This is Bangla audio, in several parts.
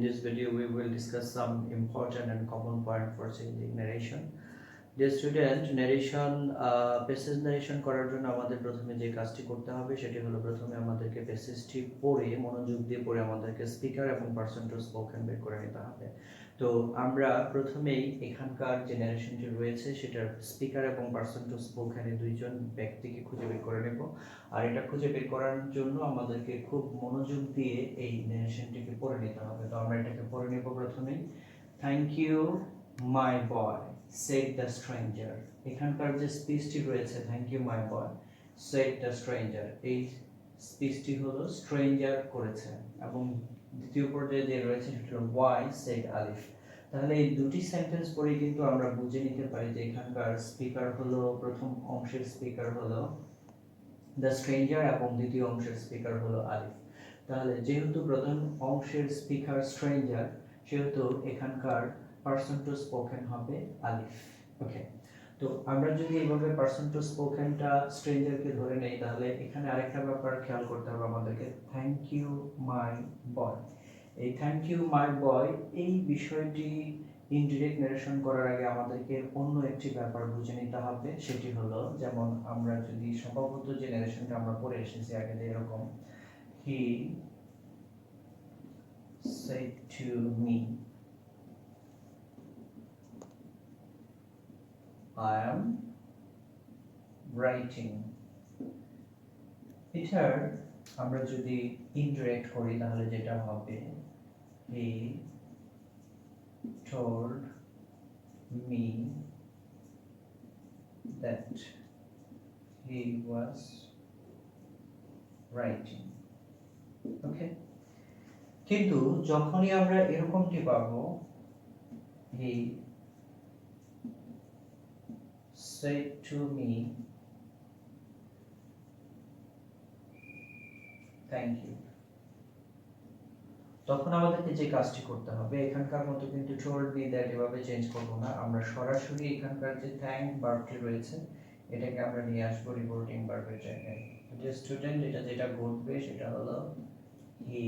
this video, we will discuss some important and common point for changing narration. Dear student, narration passage narration করার জন্য আমাদের প্রথমে যে কাজটি করতে হবে সেটি হলো প্রথমে আমাদেরকে প্যাসেজটি পড়ে মনোযোগ দিয়ে পড়ে আমাদেরকে স্পিকার এবং পারসন টু স্পোকেন বের করে নিতে হবে। তো আমরা প্রথমেই এখানকার যে ন্যারেশনটি রয়েছে সেটার স্পিকার এবং পারসন টু স্পোকেন এই দুইজন ব্যক্তিকে খুঁজে বের করে নেব। আর এটা খুঁজে বের করার জন্য আমাদেরকে খুব মনোযোগ দিয়ে এই ন্যারেশনটিকে পড়ে নিতে হবে। তো আমরা এটাকে পড়ে নেব প্রথমেই। Thank you my boy said the stranger। এখানকার যে স্পিচটি রয়েছে thank you my boy said the stranger, এই স্পিচটি হলো স্ট্রেঞ্জার করেছে এবং দ্বিতীয় পর্যায়ে যে রয়েছে সেটা হলো why said আলিফ। তাহলে এই দুটি সেন্টেন্স পড়ে কিন্তু আমরা বুঝে নিতে পারি যে এখানকার স্পিকার হলো, প্রথম অংশের স্পিকার হলো দ্য স্ট্রেঞ্জার এবং দ্বিতীয় অংশের স্পিকার হলো আলিফ। তাহলে যেহেতু প্রথম অংশের স্পিকার স্ট্রেঞ্জার সেহেতু এখানকার পারসন টু স্পোকেন হবে আলিফ। ওকে, তো আমরা যদি এইভাবে পারসন টু স্পোকেনটা স্ট্রেঞ্জারকে ধরে নেই তাহলে এখানে আরেকটা ব্যাপার খেয়াল করতে হবে আমাদেরকে, থ্যাংক ইউ মাই বয়। এই থ্যাংক ইউ মাই বয় এই বিষয়টি ইনডিরেক্ট ন্যারেশন করার আগে আমাদেরকে অন্য একটি ব্যাপার বুঝে নিতে হবে, সেটি হলো যেমন আমরা যদি সম্ভবত যে ন্যারেশনটা আমরা পড়ে এসেছি আগে যে এরকম, হি said to me I am writing। এটার আমরা যদি ইনডিরেক্ট করি তাহলে যেটা হবে he told me that he was writing। ওকে, কিন্তু যখনই আমরা এরকমটি পাবো he said to me thank you, তখন আমাদেরকে যে কাজটি করতে হবে এখানকার মতো কিন্তু told me that এভাবে চেঞ্জ করব না, আমরা সরাসরি এখানকার যে থ্যাংক ভার্বটি রয়েছে এটাকে আমরা নিয়ে আসবো রিপোর্টিং ভার্বের জায়গায়। যে স্টুডেন্ট এটা যেটা ঘটবে সেটা হলো he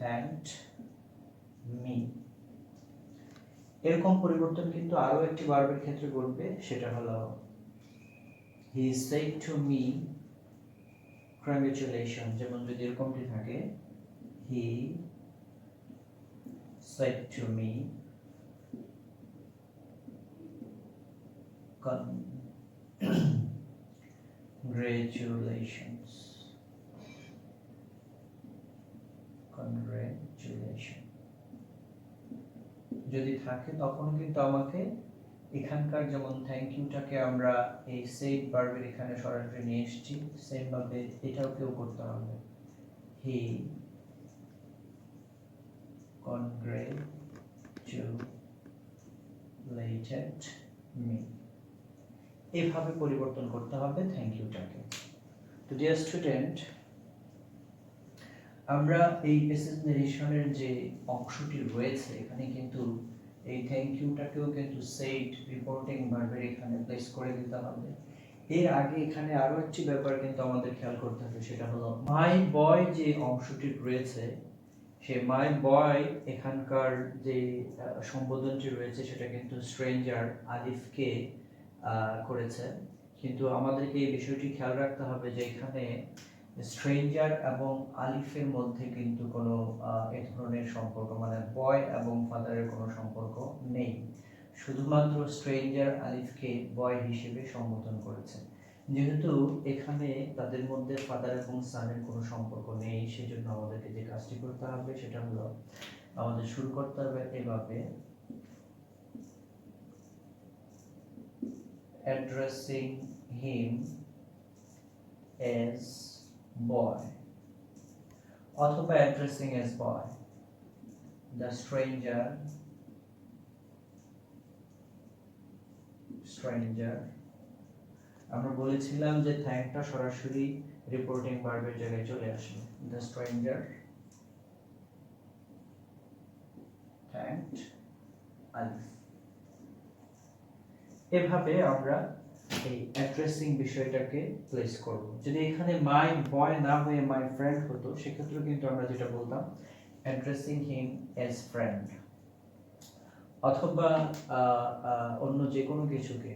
thanked me। এরকম পরিবর্তন কিন্তু আরো একটি ভার্বের ক্ষেত্রে ঘটবে, সেটা হলো he said to me congratulations। যেমন যদি এরকমটি থাকে he said to me congratulations। যদি থাকে তখন কিন্তু আমাকে এখানকার যেমন থ্যাংক ইউটাকে আমরা এই সেড ভার্বের এখানে সরাসরি নিয়ে এসেছি, সেম ভাবে এটাও কেউ করতে হবে, হি congratulated me। এভাবে পরিবর্তন করতে হবে থ্যাংক ইউটাকে। তো ডিয়ার স্টুডেন্ট, আমরা এই প্যাসেজ ন্যারেশনের যে অংশটি রয়েছে এখানে কিন্তু এই থ্যাংক ইউটাকেও কিন্তু সেড রিপোর্টিং ভার্বের এখানে প্লেস করে দিতে হবে। এর আগে এখানে আরো একটি ব্যাপার কিন্তু আমাদের খেয়াল করতে হবে, সেটা হলো মাই বয় যে অংশটি রয়েছে সে মাই বয় এখানকার যে সম্বোধনটি রয়েছে সেটা কিন্তু স্ট্রেঞ্জার আলিফকে করেছে, কিন্তু আমাদেরকে এই বিষয়টি খেয়াল রাখতে হবে যে এখানে স্ট্রেঞ্জার এবং আলিফের মধ্যে কিন্তু কোনো এই ধরনের সম্পর্ক মানে বয় এবং ফাদারের কোনো সম্পর্ক নেই, শুধুমাত্র স্ট্রেঞ্জার আলিফকে বয় হিসেবে সম্বোধন করেছে। যেহেতু এখানে তাদের মধ্যে ফাদার এবং সানের কোনো সম্পর্ক নেই সেজন্য আমাদেরকে যে কাজটি করতে হবে সেটা হলো আমাদের শুরু করতে হবে এভাবে, addressing him as boy অথবা addressing as boy, the stranger আমরা বলেছিলাম যে থ্যাঙ্কটা সরাসরি রিপোর্টিং ভার্বের জায়গায় চলে আসবে, the stranger thanked আলিফ। এভাবে আমরা এই অ্যাড্রেসিং বিষয়টাকে প্লেস করব। যদি এখানে মাই বয় না হয়ে মাই ফ্রেন্ড হতো সেক্ষেত্রে কিন্তু আমরা যেটা বলতাম অ্যাড্রেসিং হিম অ্যাজ ফ্রেন্ড, অথবা অন্য যে কোনো কিছুকে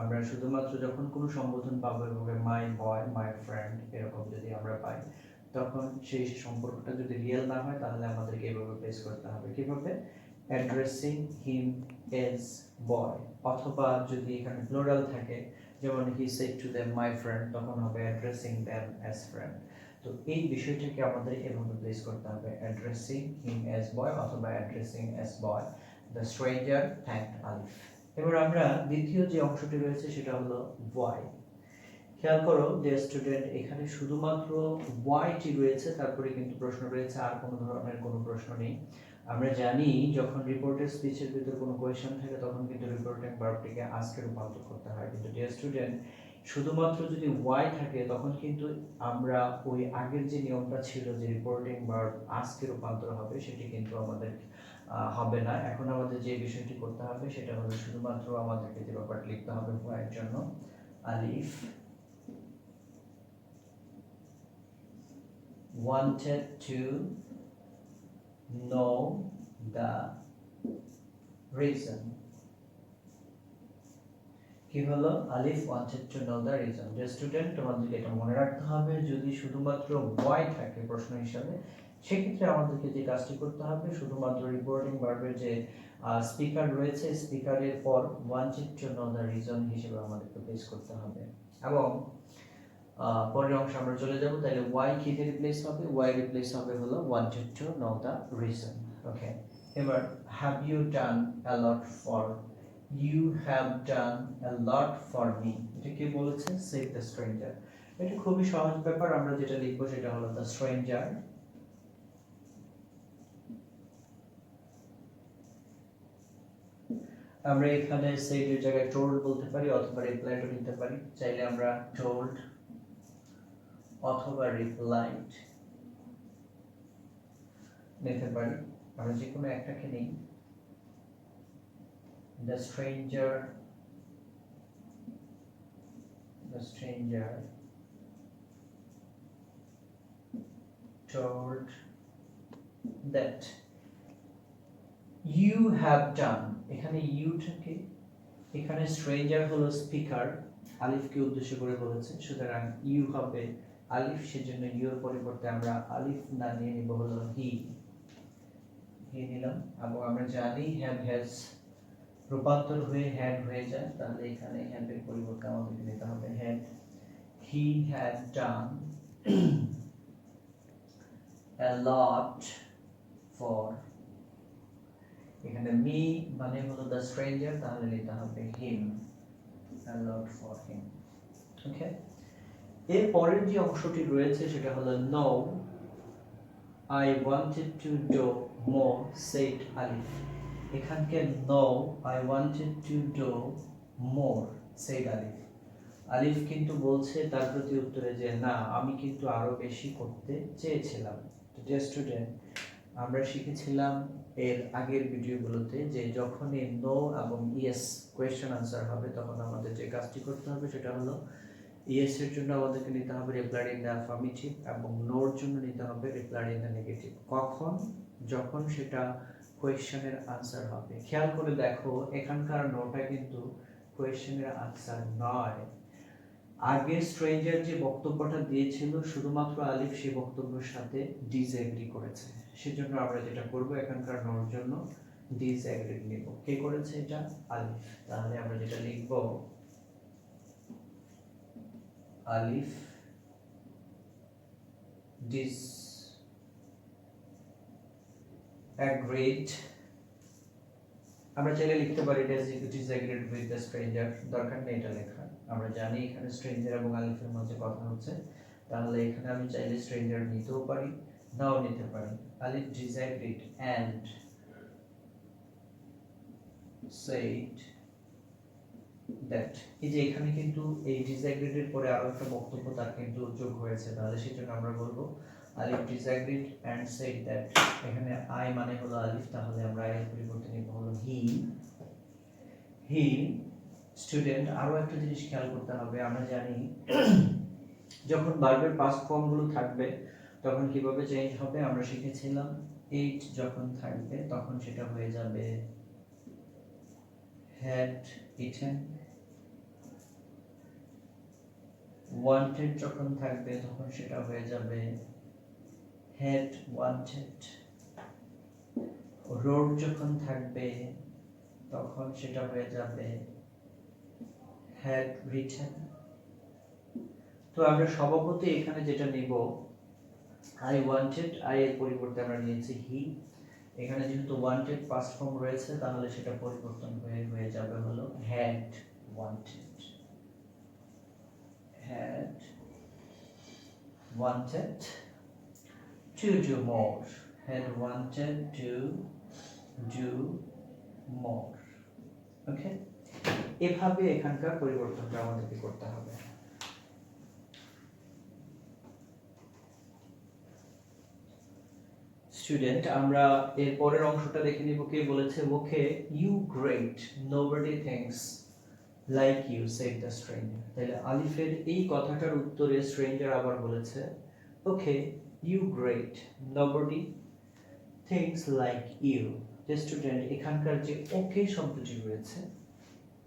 আমরা শুধুমাত্র যখন কোনো সম্বোধন পাবো এভাবে মাই বয় মাই ফ্রেন্ড এরকম যদি আমরা পাই, তখন সেই সম্পর্কটা যদি রিয়েল না হয় তাহলে আমাদেরকে এভাবে প্লেস করতে হবে। কিভাবে? অ্যাড্রেসিং হিম এজ বয়, অথবা যদি এখানে প্লুরাল থাকে যেমন he said to them my friend, তখন হবে অ্যাড্রেসিং দেম অ্যাজ ফ্রেন্ড। তো এই বিষয়টাকে আমাদের এভাবে প্লেস করতে হবে, অ্যাড্রেসিং হিম অ্যাজ বয় অথবা addressing as boy. The stranger thanked আলিফ। এবার আমরা দ্বিতীয় যে অংশটি রয়েছে সেটা হলো ওয়াই। খেয়াল করো যে স্টুডেন্ট এখানে শুধুমাত্র ওয়াইটি রয়েছে, তারপরে কিন্তু প্রশ্ন রয়েছে, আর কোনো ধরনের কোনো প্রশ্ন নেই। আমরা জানি যখন রিপোর্টেড স্পিচের ভিতর কোনো কোয়েশ্চেন থাকে তখন কিন্তু রিপোর্টিং ভার্বটিকে আজকে রূপান্তর করতে হয়, কিন্তু ডিয়ার স্টুডেন্ট শুধুমাত্র যদি ওয়াই থাকে তখন কিন্তু আমরা ওই আগের যে নিয়মটা ছিল যে রিপোর্টিং ভার্ব আজকে রূপান্তর হবে সেটি কিন্তু আমাদের হবে না। এখন আমাদের যে বিষয়টি করতে হবে সেটা হলো শুধুমাত্র আমাদেরকে যে ব্যাপারটা লিখতে হবে ওয়াইয়ের জন্য, আলিফ wanted to know the reason। কি হলো? আলিফ wanted to know the reason। যে স্টুডেন্ট তোমাদেরকে এটা মনে রাখতে হবে, যদি শুধুমাত্র ওয়াই থাকে প্রশ্ন হিসাবে সেক্ষেত্রে আমাদেরকে যে কাজটি করতে হবে শুধুমাত্র রিপোর্টিং ভার্বের যে স্পিকার রয়েছে স্পিকারের পর wanted to know the reason হিসেবে আমাদেরকে প্লেস করতে হবে। এবং পরের অংশে আমরা চলে যাব, তাহলে ওয়াই কি দিয়ে রিপ্লেস হবে? ওয়াই রিপ্লেস হবে হলো wanted to know the reason। ওকে, এবার have you done a lot for, you have done a lot for me, এটা কি বলেছে? said the stranger। এটা খুবই সহজ ব্যাপার, আমরা যেটা লিখবো সেটা হলো the stranger আমরা এখানে said এর জায়গায় told বলতে পারি অথবা replied ও নিতে পারি। চাইলে আমরা told অথবা replied নিতে পারি, আমরা যে কোনো একটাকে নেই। the stranger told that you have done, এখানে you থাকে, এখানে stranger হলো স্পিকার, আলিফকে উদ্দেশ্য করে বলেছে, সুতরাং you হবে আলিফ, সেজন্য you এর পরিবর্তে আমরা আলিফ না নিয়ে নিব হলো he নিলাম। এবং আমরা জানি have has রূপান্তর হয়ে had হয়ে যায়, তাহলে এখানে have এর পরিবর্তে আমাদেরকে নিতে হবে had। he had done a lot for, এখানে me মানে হলো the stranger, তাহলে নিতে হবে him, a lot for him। ওকে, এর পরের যে অংশটি রয়েছে সেটা হলো no I wanted to do more said Alif. এখানকে no I wanted to do more said আলিফ। আলিফ কিন্তু বলছে তার প্রতি উত্তরে যে না আমি কিন্তু আরো বেশি করতে চেয়েছিলাম। তো ডিয়ার স্টুডেন্ট, আমরা শিখেছিলাম এর আগের ভিডিওগুলোতে যে যখনই নো এবং ইয়েস কোয়েশ্চেন আনসার হবে তখন আমাদের যে কাজটি করতে হবে সেটা হলো ইয়েস এর জন্য আমাদেরকে নিতে হবে রিপ্লাইড ইন দ্য অ্যাফার্মেটিভ এবং নোর জন্য নিতে হবে রিপ্লাইড ইন দ্য নেগেটিভ। কখন? যখন সেটা কোয়েশ্চেনের আনসার হবে। খেয়াল করে দেখো এখানকার নোটা কিন্তু কোয়েশ্চেনের আনসার নয়। আগে স্ট্রেঞ্জার যে বক্তব্যটা দিয়েছিল শুধুমাত্র আলিফ সেই বক্তব্যের সাথে ডিসএগ্রি করেছে, সেজন্য আমরা যেটা করব এখানকার নোর জন্য ডিসএগ্রি নিব। কে করেছে এটা? আলিফ। তাহলে আমরা যেটা লিখব আলিফ disagreed, আমরা চাইলে লিখতে পারি disagreed with the stranger, দরকার নেই এটা লেখা, আমরা জানি এখানে স্ট্রেঞ্জার এবং আলিফের মধ্যে কথা হচ্ছে, তাহলে এখানে আমি চাইলে স্ট্রেঞ্জার নিতেও পারি নাও নিতে পারি। আলিফ disagreed and said that, এই যে এখানে কিন্তু এই disagreed এর পরে আরো একটা বক্তব্য তার কিন্তু যোগ হয়েছে, তাহলে সেজন্য আমরা বলবো আলিফ disagreed and said that। এখানে I মানে হলো আলিফ, তাহলে আমরা এর পরিবর্তে নিব হলো he স্টুডেন্ট আরো একটা জিনিস খেয়াল করতে হবে, আমরা জানি যখন ভার্বের পাস্ট ফর্ম গুলো থাকবে তখন কিভাবে চেঞ্জ হবে আমরা শিখেছিলাম। এইট যখন থাকবে তখন সেটা হয়ে যাবে had eaten, wanted যখন থাকবে তখন সেটা হয়ে যাবে had wanted, wrote যখন থাকবে তখন সেটা হয়ে যাবে had written। তো আমরা স্বভাবতই এখানে যেটা নিব I wanted, I এর পরিবর্তে আমরা নিয়েছি he। এখানে যেহেতু wanted past form রয়েছে তাহলে সেটা পরিবর্তন হয়ে যাবে হলো had wanted, had wanted to do more, had wanted to do more। ওকে, এভাবে এখানকার পরিবর্তনটা আমাদেরকে করতে হবে। স্টুডেন্ট আমরা এর পরের অংশটা দেখে নিব। কে বলেছে ওকে you great nobody thinks like you said the stranger. তাহলে আলিফের এই কথাটার উত্তরে স্ট্রেঞ্জার আবার বলেছে ওকে you great nobody thinks like you. যে স্টুডেন্ট এখানকার যে ওকে শব্দটি রয়েছে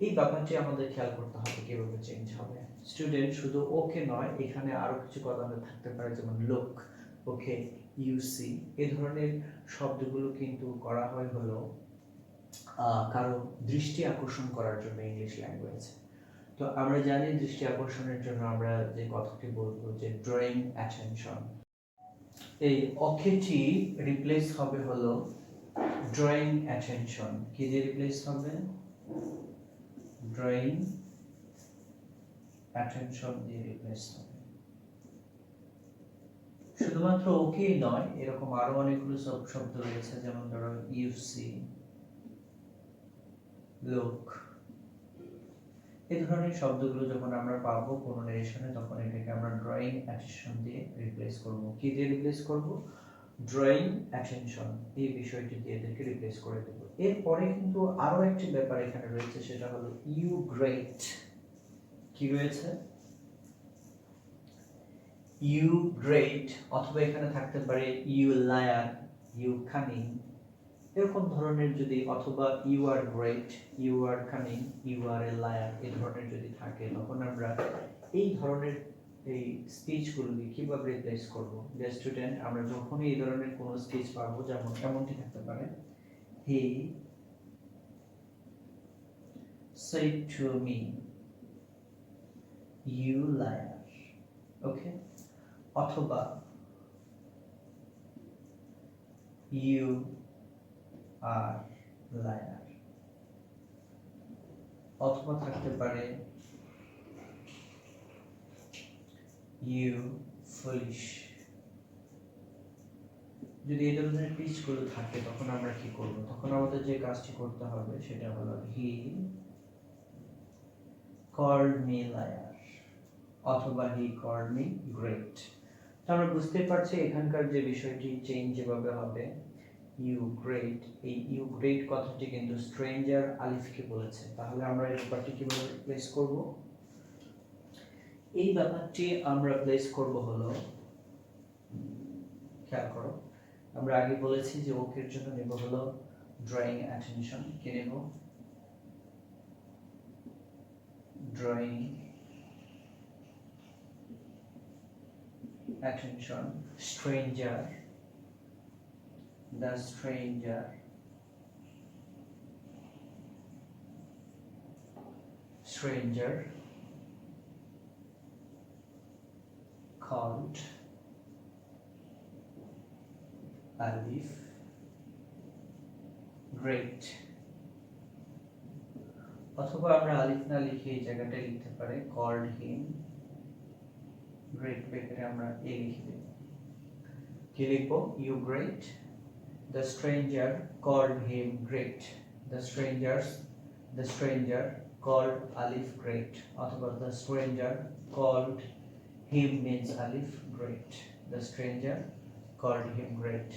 এই ব্যাপারটি আমাদের খেয়াল করতে হবে কিভাবে চেঞ্জ হবে। স্টুডেন্ট শুধু ওকে নয়, এখানে আরো কিছু কথা থাকতে পারে, যেমন লুক, ওকে, ইউ সি, এই ধরনের শব্দগুলো কিন্তু করা হয় হলো কারো দৃষ্টি আকর্ষণ করার জন্য ইংলিশ ল্যাঙ্গুয়েজ। তো আমরা জানি দৃষ্টি আকর্ষণের জন্য আমরা যে কথাটি বলবো যে ড্রয়িং অ্যাটেনশন। এই ওকেটি রিপ্লেস হবে হলো ড্রয়িং অ্যাটেনশন। কি দিয়ে রিপ্লেস হবে? ড্রয়িং অ্যাটেনশন দিয়ে রিপ্লেস হবে। শুধুমাত্র ওকে নয়, এরকম আরো অনেকগুলো শব্দ রয়েছে, যেমন ধরো ইউ সি, লুক, এই ধরনের শব্দগুলো যখন আমরা পাবো কোনো নারেশনে তখন এটাকে আমরা ড্রয়িং অ্যাটেনশন দিয়ে রিপ্লেস করব। কি দিয়ে রিপ্লেস করব? ড্রয়িং অ্যাটেনশন, এই বিষয়টি দিয়ে এদেরকে রিপ্লেস করে দেব। এরপরে কিন্তু আরো একটি ব্যাপার এখানে রয়েছে, সেটা হলো ইউ গ্রেট। কি রয়েছে? ইউ গ্রেট, অথবা এখানে থাকতে পারে ইউ লায়ার, ইউ কানিং, এরকম ধরনের যদি, অথবা you are great, you are cunning, you are a liar, এই ধরনের যদি থাকে তখন আমরা এই ধরনের এই স্পিচগুলোকে কিভাবে রিপ্লেস করব? যে স্টুডেন্ট আমরা যখনই এই ধরনের কোনো স্পিচ পাবো, যেমন এমনটি থাকতে পারে হি said to me you liar, ওকে, অথবা you are liar, অথবা থাকতে পারে you foolish। যদি এই ধরনের পিচগুলো থাকে তখন আমরা কি করব? তখন আমাদের যে কাজটি করতে হবে সেটা হলো he called me liar, অথবা he called me great। তো আমরা বুঝতে পারছি এখানকার যে বিষয়টি চেঞ্জ যেভাবে হবে ইউ গ্রেট, এই ইউ গ্রেট কথাটি কিন্তু স্ট্রেঞ্জার আলিফকে বলেছে। তাহলে আমরা এই ব্যাপারটি কিভাবে প্লেস করব? এই ব্যাপারটি আমরা প্লেস করব হলো, খেয়াল করো, আমরা আগে বলেছি যে ওকের জন্য নেব হলো ড্রয়িং অ্যাটেনশন। কি নেব? Drawing attention. Stranger, the stranger, stranger called Alif great, অথবা আমরা আলিফ না লিখে এই জায়গাটায় লিখতে পারি called him great, ব্র্যাকেটে আমরা এ লিখে দেব। কি লিখব? you great, the stranger called him great, the stranger called Alif great, অথবা the stranger called him means Alif great, the stranger called him great।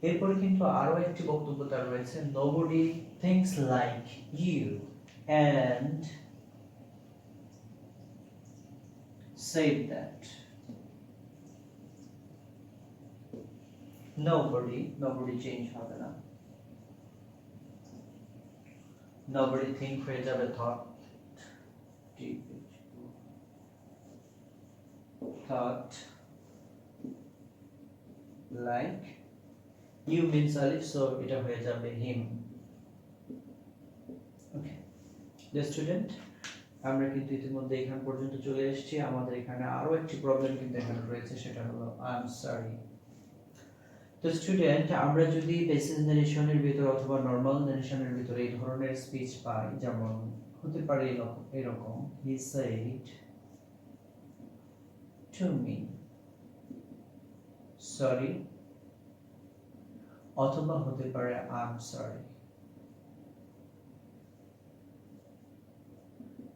এরপরে কিন্তু আরো একটি বক্তব্য তার রয়েছে nobody thinks like you and said that. nobody change হবে না, nobody think হয়ে যাবে thought like you means alif, so এটা হয়ে যাবে him. ওকে the student, আমরা কিন্তু ইতিমধ্যে এখান পর্যন্ত চলে এসেছি। আমাদের এখানে আরো একটি প্রবলেম কিন্তু এখানে রয়েছে, সেটা হলো আই এম সরি। তো স্টুডেন্ট, আমরা যদি প্যাসেজ নারেশনের ভিতর অথবা নরমাল নারেশনের ভিতরে এই ধরনের স্পিচ পাই, যেমন হতে পারে এরকম he said to me sorry, অথবা হতে পারে I am sorry।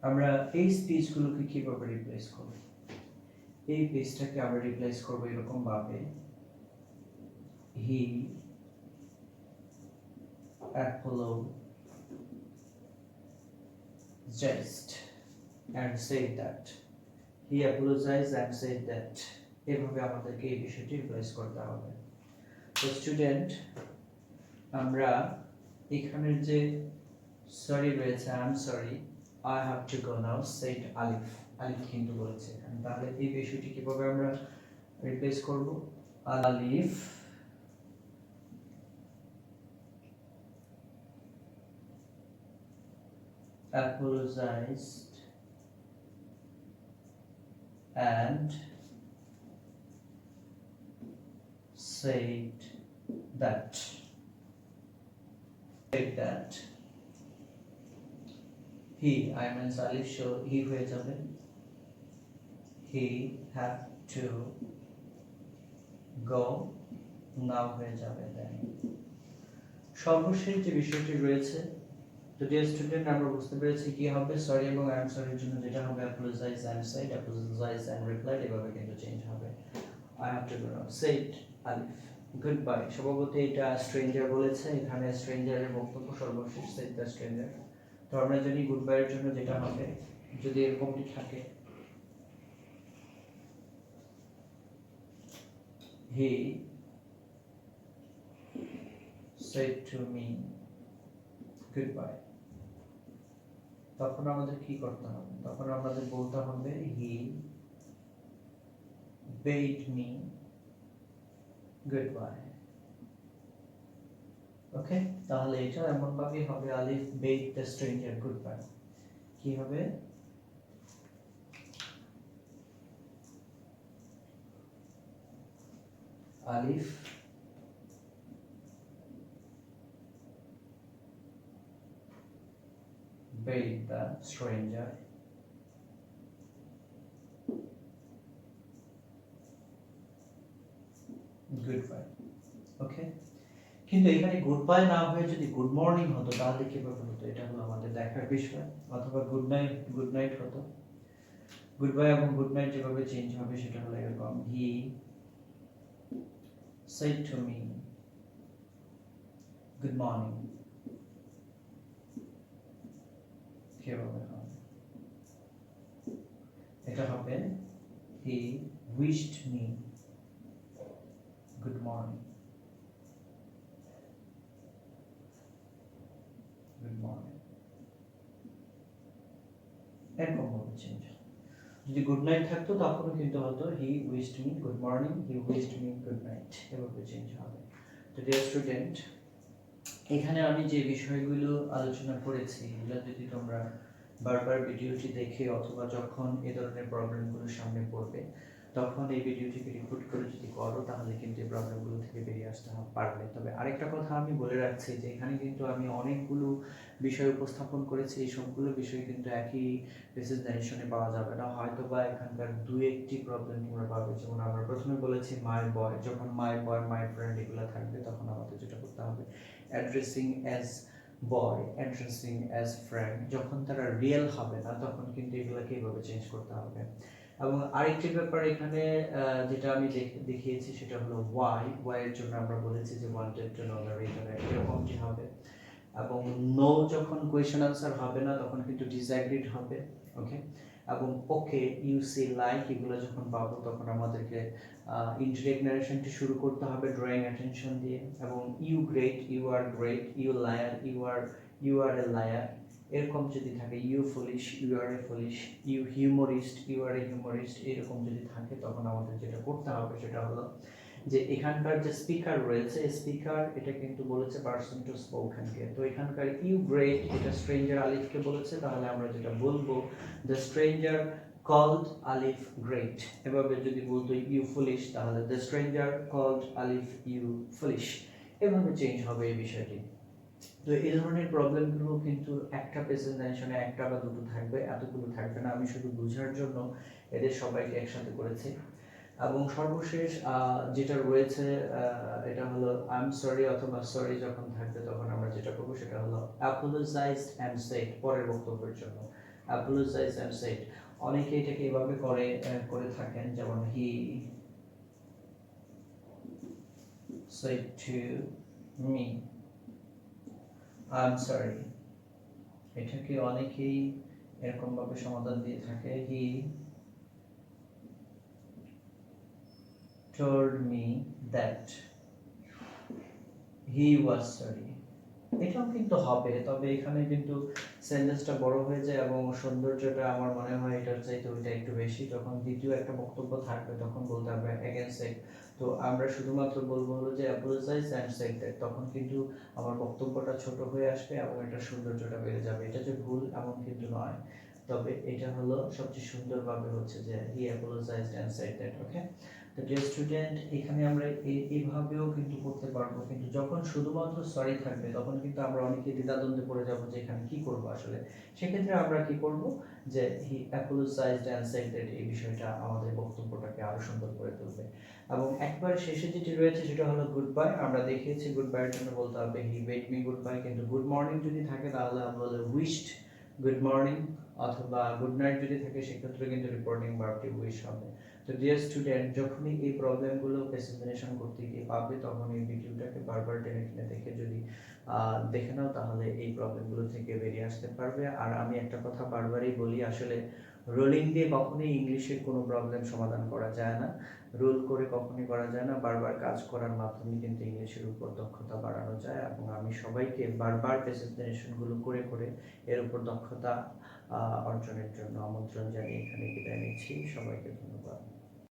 আমরা এই স্পিচগুলোকে কিভাবে রিপ্লেস করব? এই পেজটাকে আমরা রিপ্লেস করব এরকম ভাবে, he apologized and said that, he apologized and said that, এভাবে আমাদেরকে এই বিষয়টি রিপ্লেস করতে হবে। তো স্টুডেন্ট, আমরা এখানের যে সরি রয়েছে I am sorry, I have to go now, said alif কিন্তু বলেছে এখানে, তাহলে এই বিষয়টি কিভাবে আমরা রিপ্লেস করব? alif apologized and said that he, I mean alif, so he হয়ে যাবে he had to go, now হয়ে যাবে then। সর্বশেষ যে বিষয়টি রয়েছে, তো ডিয়ার স্টুডেন্ট, আমরা বুঝতে পেরেছি কি হবে সরি এবং আই এম সরির জন্য যেটা হবে apologize and said, apologize and replied, এভাবে কিন্তু চেঞ্জ হবে। I have to go now, said alif, goodbye। স্বভাবতই এটা স্ট্রেঞ্জার বলেছে, এখানে স্ট্রেঞ্জারের বক্তব্য সর্বশেষ said the stranger। তো আমরা জানি গুডবাই এর জন্য যেটা হবে, যদি এরকমটি থাকে he said to me goodbye, তখন আমাদের কি করতে হবে? তখন আমাদের বলতে হবে he bade me goodbye। ওকে, তাহলে এটা এমন ভাবে হবে alif bade the stranger goodbye। কি হবে? alif bade the stranger goodbye। ওকে, কিন্তু এখানে গুড বাই না হয়ে যদি গুড মর্নিং হতো তাহলে কিভাবে হতো? এটা হলো আমাদের দেখার বিষয়। অথবা গুড নাইট হতো। গুড বাই এবং গুড নাইট যেভাবে চেঞ্জ হবে সেটা হলো এরকম, হি said to me good morning, কিভাবে হবে? এটা হবে he wished me good morning, good morning, এরকম ভাবে চেঞ্জ। যদি গুড নাইট থাকতো তখনও কিন্তু হতো হি উইশড মি গুড মর্নিং, হি উইশড মি গুড নাইট, এভাবে চেঞ্জ হবে। তো ডিয়ার স্টুডেন্ট, এখানে আমি যে বিষয়গুলো আলোচনা করেছি এগুলো যদি তোমরা বারবার ভিডিওটি দেখে অথবা যখন এই ধরনের প্রবলেমগুলো সামনে পড়বে তখন এই ভিডিওটিকে রিপিট করে যদি করো তাহলে কিন্তু এই প্রবলেমগুলো থেকে বেরিয়ে আসতে পারবে। তবে আরেকটা কথা আমি বলে রাখছি যে এখানে কিন্তু আমি অনেকগুলো বিষয় উপস্থাপন করেছি, এই সবগুলো বিষয় কিন্তু একই প্যাসেজ নারেশনে পাওয়া যাবে না, হয়তো বা এখানকার দুই একটি প্রবলেম তোমরা পাবে। যেমন আমরা প্রথমে বলেছি মাই বয়, যখন মাই বয় মাই ফ্রেন্ড এগুলো থাকবে তখন আমাদের যেটা করতে হবে অ্যাড্রেসিং অ্যাজ বয়, অ্যাড্রেসিং অ্যাজ ফ্রেন্ড, যখন তারা রিয়েল হবে না তখন কিন্তু এগুলোকে এইভাবে চেঞ্জ করতে হবে। এবং আরেকটি ব্যাপার এখানে যেটা আমি দেখিয়েছি সেটা হলো ওয়াই এর জন্য আমরা বলেছি যে wanted to know the reason, এরকমটি হবে। এবং নো যখন কোয়েশ্চেন আনসার হবে না তখন কিন্তু ডিসঅ্যাগ্রিড হবে। ওকে, এবং ওকে, ইউ সি, লাইক এগুলো যখন পাবো তখন আমাদেরকে ইনডিরেক্ট ন্যারেশনটি শুরু করতে হবে ড্রয়িং অ্যাটেনশন দিয়ে। এবং you great, you are great, you liar, you are a liar, এরকম যদি থাকে, you foolish, you are a foolish, you humorist, you are a humorist, এরকম যদি থাকে তখন আমাদের যেটা করতে হবে সেটা হলো যে এখানকার যে স্পিকার রয়েছে, স্পিকার এটা কিন্তু বলেছে পারসন টু স্পোকেনকে, তো এখানকার ইউ গ্রেট এটা স্ট্রেঞ্জার আলিফকে বলেছে, তাহলে আমরা যেটা বলবো the stranger called Alif great. এভাবে যদি বলতো ইউ ফুলিশ, তাহলে the stranger called Alif you foolish, এভাবে চেঞ্জ হবে এই বিষয়টি। তো এই ধরনের প্রবলেমগুলো কিন্তু একটা প্রেজেন্টেশনে একটা বা দুটো থাকবে, এতগুলো থাকবে না। আমি শুধু বোঝার জন্য এদের সবাইকে একসাথে করেছি। এবং সর্বশেষ যেটা রয়েছে এটা হলো আই এম সরি অথবা সরি যখন থাকবে তখন আমরা যেটা করবো সেটা হলো অ্যাপোলোজাইজ অ্যান্ড সেড, পরের বক্তব্যের জন্য অ্যাপোলোজাইজ অ্যান্ড সেড। অনেকে এটাকে এভাবে করে থাকেন, যেমন হি said to me I'm sorry, এটাকে অনেকেই এরকম ভাবে সমাধান দিয়ে থাকে, হি told me that he was sorry, এটাও কিন্তু হবে, তবে এখানে কিন্তু সেন্টেন্সটা বড় হয়ে যায় এবং সৌন্দর্যটা আমার মনে হয় এটার চাইতে ওইটা একটু বেশি। যখন দ্বিতীয় একটা বক্তব্য থাকবে তখন বলতে হবে অ্যাগেন সেড, তো আমরা শুধুমাত্র বলবো হলো যে অ্যাপোলোজাইজ অ্যান্ড সেড দ্যাট, তখন কিন্তু আমার বক্তব্যটা ছোট হয়ে আসবে এবং এটার সৌন্দর্যটা বেড়ে যাবে। এটা যে ভুল এমন কিন্তু নয়, তবে এটা হলো সবচেয়ে সুন্দরভাবে হচ্ছে যে হি অ্যাপোলোজাইজড অ্যান্ড সেড দ্যাট। ওকে, তো ডিয়ার স্টুডেন্ট, এখানে আমরা এইভাবেও কিন্তু করতে পারবো, কিন্তু যখন শুধুমাত্র সরি থাকবে তখন কিন্তু আমরা অনেকে দ্বিধাদ্বন্দ্বে পড়ে যাবো যে এখানে কি করব আসলে। সেক্ষেত্রে আমরা কি করব যে হি অ্যাপোলোজাইজড অ্যান্ড সেড দ্যাট, এই বিষয়টা আমাদের বক্তব্যটাকে আরো সুন্দর করে তুলবে। এবং একবারে শেষে যেটি রয়েছে সেটা হলো গুড বাই। আমরা দেখিয়েছি গুড বাইয়ের জন্য বলতে হবে হি ওয়েড মি গুড বাই, কিন্তু গুড মর্নিং যদি থাকে তাহলে আমরা বলবো উইশড গুড মর্নিং, অথবা গুড নাইট যদি থাকে সেক্ষেত্রে কিন্তু রিপোর্টিং ভার্বটি উইশ হবে। তো ডিয়ার স্টুডেন্ট, যখনই এই প্রবলেমগুলো প্রেজেন্টেশন করতে গিয়ে পাবে তখন এই ভিডিওটাকে বারবার টেনে টেনে দেখে যদি দেখে নাও তাহলে এই প্রবলেমগুলো থেকে বেরিয়ে আসতে পারবে। আর আমি একটা কথা বারবারই বলি, আসলে রোলিং দিয়ে কখনোই ইংলিশের কোনো প্রবলেম সমাধান করা যায় না, রোল করে কখনোই করা যায় না, বারবার কাজ করার মাধ্যমে কিন্তু ইংলিশের উপর দক্ষতা বাড়ানো যায়। এবং আমি সবাইকে বারবার প্রেজেন্টেশনগুলো করে করে এর উপর দক্ষতা অর্জনের জন্য আমন্ত্রণ জানিয়ে এখানে বিদায় নিচ্ছি। সবাইকে ধন্যবাদ।